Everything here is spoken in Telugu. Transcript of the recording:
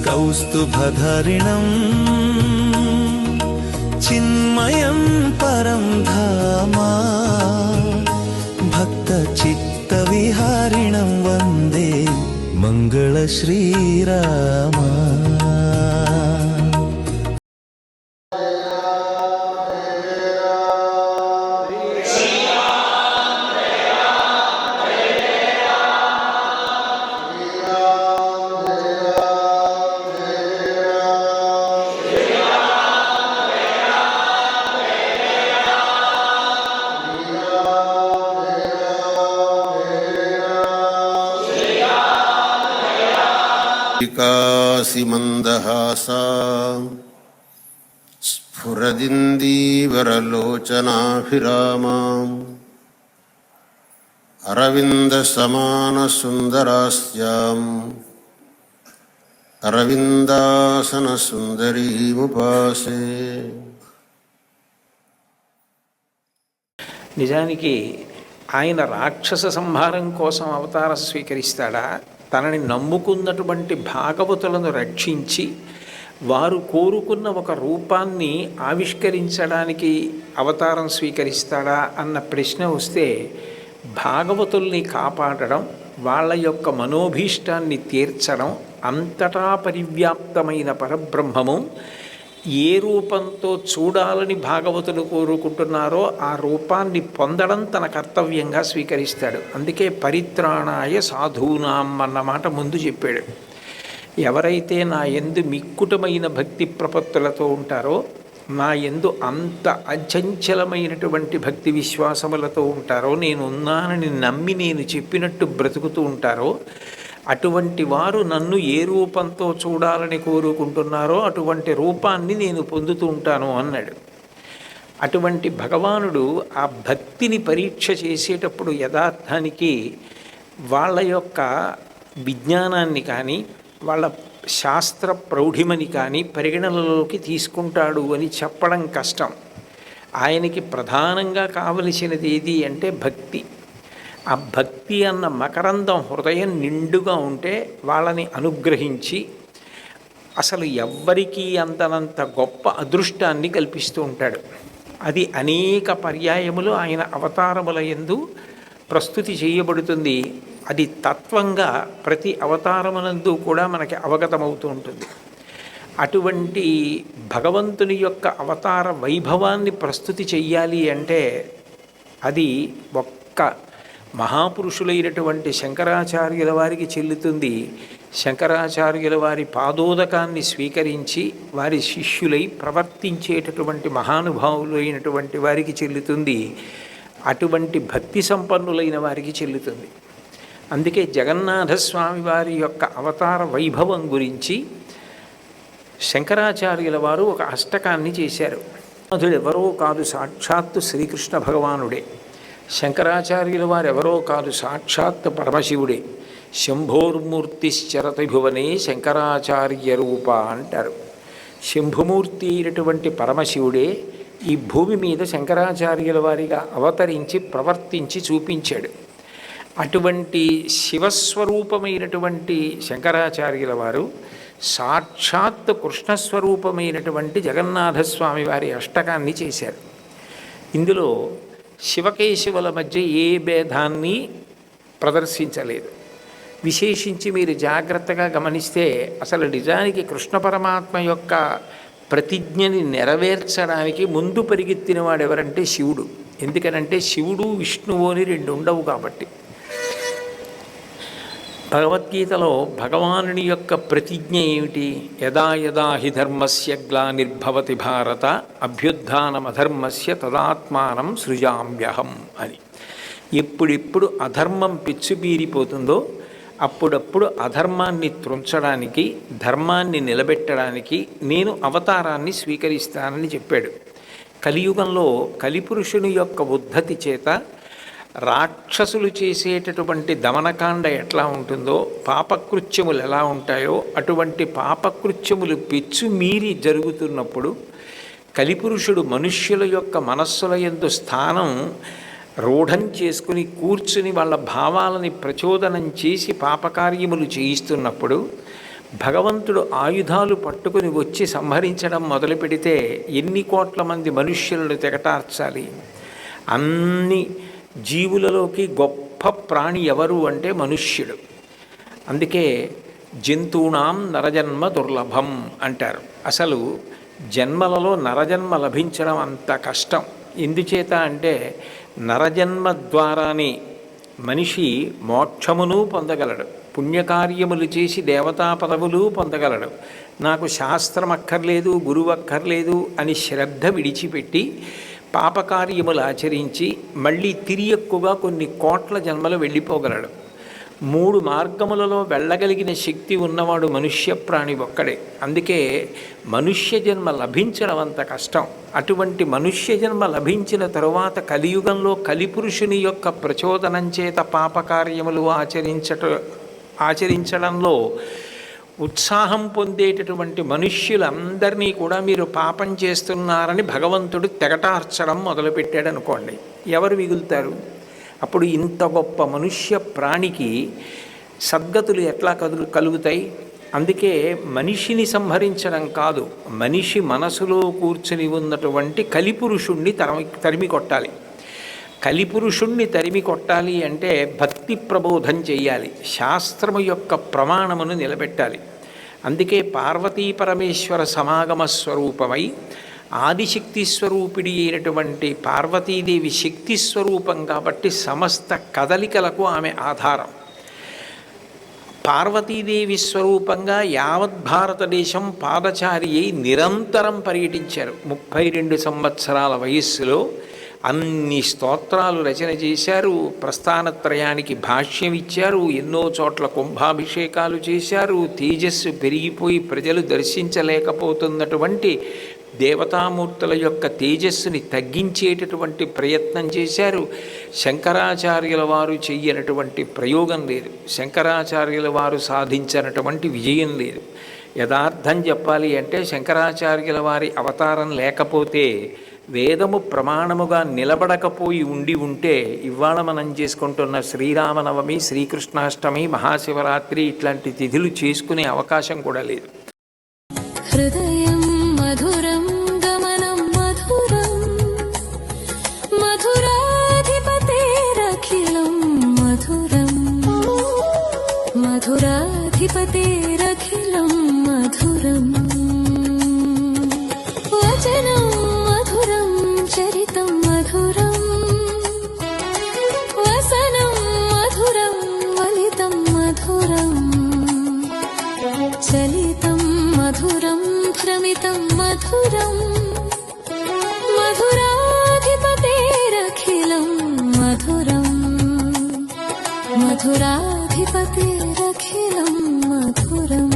कौस्तुभधरिणं चिन्मयं परं धाम भक्तचित्तविहारिणं वन्दे मङ्गलश्रीराम। विकासि मन्दहासा स्फुरदिन्दीवरलोचनाभिरामाम् अरविन्दसमानसुन्दरास्याम् अरविन्दासनसुन्दरीमुपासे। నిజానికి ఆయన రాక్షస సంహారం కోసం అవతారం స్వీకరిస్తాడా, తనని నమ్ముకున్నటువంటి భాగవతులను రక్షించి వారు కోరుకున్న ఒక రూపాన్ని ఆవిష్కరించడానికి అవతారం స్వీకరిస్తాడా అన్న ప్రశ్న వస్తే, భాగవతుల్ని కాపాడడం, వాళ్ళ యొక్క మనోభీష్టాన్ని తీర్చడం, అంతటా పరివ్యాప్తమైన పరబ్రహ్మము ఏ రూపంతో చూడాలని భాగవతులు కోరుకుంటున్నారో ఆ రూపాన్ని పొందడం తన కర్తవ్యంగా స్వీకరిస్తాడు. అందుకే పరిత్రాణాయ సాధూనాం అన్నమాట ముందు చెప్పాడు. ఎవరైతే నా యందు మిక్కుటమైన భక్తి ప్రపత్తులతో ఉంటారో, నా యందు అంత అచంచలమైనటువంటి భక్తి విశ్వాసములతో ఉంటారో, నేనున్నానని నమ్మి నేను చెప్పినట్టు బ్రతుకుతూ ఉంటారో, అటువంటి వారు నన్ను ఏ రూపంతో చూడాలని కోరుకుంటున్నారో అటువంటి రూపాన్ని నేను పొందుతూ ఉంటాను అన్నాడు. అటువంటి భగవానుడు ఆ భక్తిని పరీక్ష చేసేటప్పుడు యథార్థానికి వాళ్ళ యొక్క విజ్ఞానాన్ని కానీ వాళ్ళ శాస్త్ర ప్రౌఢిమని కానీ పరిగణనలోకి తీసుకుంటాడు అని చెప్పడం కష్టం. ఆయనకి ప్రధానంగా కావలసినది ఏది అంటే భక్తి. ఆ భక్తి అన్న మకరందం హృదయం నిండుగా ఉంటే వాళ్ళని అనుగ్రహించి అసలు ఎవ్వరికీ అందనంత గొప్ప అదృష్టాన్ని కల్పిస్తూ ఉంటాడు. అది అనేక పర్యాయములు ఆయన అవతారముల యందు ప్రస్తుతి చేయబడుతుంది. అది తత్వంగా ప్రతి అవతారమునందు కూడా మనకి అవగతమవుతూ ఉంటుంది. అటువంటి భగవంతుని యొక్క అవతార వైభవాన్ని ప్రస్తుతి చెయ్యాలి అంటే అది ఒక్క మహాపురుషులైనటువంటి శంకరాచార్యుల వారికి చెల్లుతుంది. శంకరాచార్యుల వారి పాదోదకాన్ని స్వీకరించి వారి శిష్యులై ప్రవర్తించేటటువంటి మహానుభావులు అయినటువంటి వారికి చెల్లుతుంది. అటువంటి భక్తి సంపన్నులైన వారికి చెల్లుతుంది. అందుకే జగన్నాథస్వామి వారి యొక్క అవతార వైభవం గురించి శంకరాచార్యుల వారు ఒక అష్టకాన్ని చేశారు. అతడు ఎవరో కాదు, సాక్షాత్తు శ్రీకృష్ణ భగవానుడే. శంకరాచార్యుల వారు ఎవరో కాదు, సాక్షాత్ పరమశివుడే. శంభోర్మూర్తిశ్చరతి భువనే శంకరాచార్య రూప అంటారు. శంభుమూర్తి అయినటువంటి పరమశివుడే ఈ భూమి మీద శంకరాచార్యుల వారిగా అవతరించి ప్రవర్తించి చూపించాడు. అటువంటి శివస్వరూపమైనటువంటి శంకరాచార్యుల వారు సాక్షాత్ కృష్ణస్వరూపమైనటువంటి జగన్నాథస్వామి వారి అష్టకాన్ని చేశారు. ఇందులో శివకేశవుల మధ్య ఏ భేదాన్ని ప్రదర్శించలేదు. విశేషించి మీరు జాగ్రత్తగా గమనిస్తే అసలు నిజానికి కృష్ణ పరమాత్మ యొక్క ప్రతిజ్ఞని నెరవేర్చడానికి ముందు పరిగెత్తిన వాడు ఎవరంటే శివుడు. ఎందుకనంటే శివుడు విష్ణువు అని రెండు ఉండవు కాబట్టి. భగవద్గీతలో భగవానుని యొక్క ప్రతిజ్ఞ ఏమిటి? యదా యదా హి ధర్మస్య గ్లానిర్భవతి భారత అభ్యుత్థానమధర్మస్య తదాత్మానం సృజామ్యహం అని. ఎప్పుడెప్పుడు అధర్మం పెచ్చుబీరిపోతుందో అప్పుడప్పుడు అధర్మాన్ని త్రుంచడానికి, ధర్మాన్ని నిలబెట్టడానికి నేను అవతారాన్ని స్వీకరిస్తానని చెప్పాడు. కలియుగంలో కలిపురుషుని యొక్క ఉద్ధతి చేత రాక్షసులు చేసేటటువంటి దమనకాండ ఎట్లా ఉంటుందో, పాపకృత్యములు ఎలా ఉంటాయో అటువంటి పాపకృత్యములు పెచ్చుమీరి జరుగుతున్నప్పుడు కలిపురుషుడు మనుష్యుల యొక్క మనస్సుల యందు స్థానం రూఢం చేసుకుని కూర్చుని వాళ్ళ భావాలని ప్రచోదనం చేసి పాపకార్యములు చేయిస్తున్నప్పుడు భగవంతుడు ఆయుధాలు పట్టుకుని వచ్చి సంహరించడం మొదలు పెడితే ఎన్ని కోట్ల మంది మనుష్యులను తెగటార్చాలి? అన్ని జీవులలోకి గొప్ప ప్రాణి ఎవరు అంటే మనుష్యుడు. అందుకే జంతువునాం నరజన్మ దుర్లభం అంటారు. అసలు జన్మలలో నరజన్మ లభించడం అంత కష్టం. ఎందుచేత అంటే నరజన్మ ద్వారానే మనిషి మోక్షమును పొందగలడు, పుణ్యకార్యములు చేసి దేవతా పదవులు పొందగలడు. నాకు శాస్త్రం అక్కర్లేదు, గురువు అక్కర్లేదు అని శ్రద్ధ విడిచిపెట్టి పాపకార్యములు ఆచరించి మళ్ళీ తిరియక్కుగా కొన్ని కోట్ల జన్మలు వెళ్ళిపోగలడు. 3 మార్గములలో వెళ్ళగలిగిన శక్తి ఉన్నవాడు మనుష్య ప్రాణి ఒక్కడే. అందుకే మనుష్య జన్మ లభించడం అంత కష్టం. అటువంటి మనుష్య జన్మ లభించిన తరువాత కలియుగంలో కలిపురుషుని యొక్క ప్రచోదనం చేత పాపకార్యములు ఆచరించడంలో ఉత్సాహం పొందేటటువంటి మనుష్యులందరినీ కూడా మీరు పాపం చేస్తున్నారని భగవంతుడు తెగటార్చడం మొదలుపెట్టాడు అనుకోండి, ఎవరు మిగులుతారు? అప్పుడు ఇంత గొప్ప మనుష్య ప్రాణికి సద్గతులు ఎట్లా కలుగుతాయి? అందుకే మనిషిని సంహరించడం కాదు, మనిషి మనసులో కూర్చుని ఉన్నటువంటి కలిపురుషుణ్ణి తరిమి కొట్టాలి. కలిపురుషుణ్ణి తరిమి కొట్టాలి అంటే భక్తి ప్రబోధం చెయ్యాలి, శాస్త్రము యొక్క ప్రమాణమును నిలబెట్టాలి. అందుకే పార్వతీ పరమేశ్వర సమాగమ స్వరూపమై ఆదిశక్తి స్వరూపిడి అయినటువంటి పార్వతీదేవి శక్తి స్వరూపం కాబట్టి సమస్త కదలికలకు ఆమె ఆధారం. పార్వతీదేవి స్వరూపంగా యావత్ భారతదేశం పాదచారి అయి నిరంతరం పర్యటించారు. 32 సంవత్సరాల వయస్సులో అన్ని స్తోత్రాలు రచన చేశారు, ప్రస్థానత్రయానికి భాష్యం ఇచ్చారు, ఎన్నో చోట్ల కుంభాభిషేకాలు చేశారు. తేజస్సు పెరిగిపోయి ప్రజలు దర్శించలేకపోతున్నటువంటి దేవతామూర్తుల యొక్క తేజస్సుని తగ్గించేటటువంటి ప్రయత్నం చేశారు. శంకరాచార్యుల వారు చెయ్యనటువంటి ప్రయోగం లేదు, శంకరాచార్యుల వారు సాధించినటువంటి విజయం లేదు. యథార్థం చెప్పాలి అంటే శంకరాచార్యుల వారి అవతారం లేకపోతే, వేదము ప్రమాణముగా నిలబడకపోయి ఉంటే ఇవాళ మనం చేసుకుంటున్న శ్రీరామనవమి, శ్రీకృష్ణాష్టమి, మహాశివరాత్రి ఇట్లాంటి తిథులు చేసుకునే అవకాశం కూడా లేదు. హృదయం మధురం గమనం మధురం మధురాధిపతేరఖిలం మధురం మధురాధిపతేరఖిలం మధురం వచనం మధురం చరితం మధురం వసనం మధురం వలితం మధురం చలితం మధురం భ్రమితం మధురం మధురాధిపతేరఖిలం మధురం మధురాధిపతేరఖిలం మధురం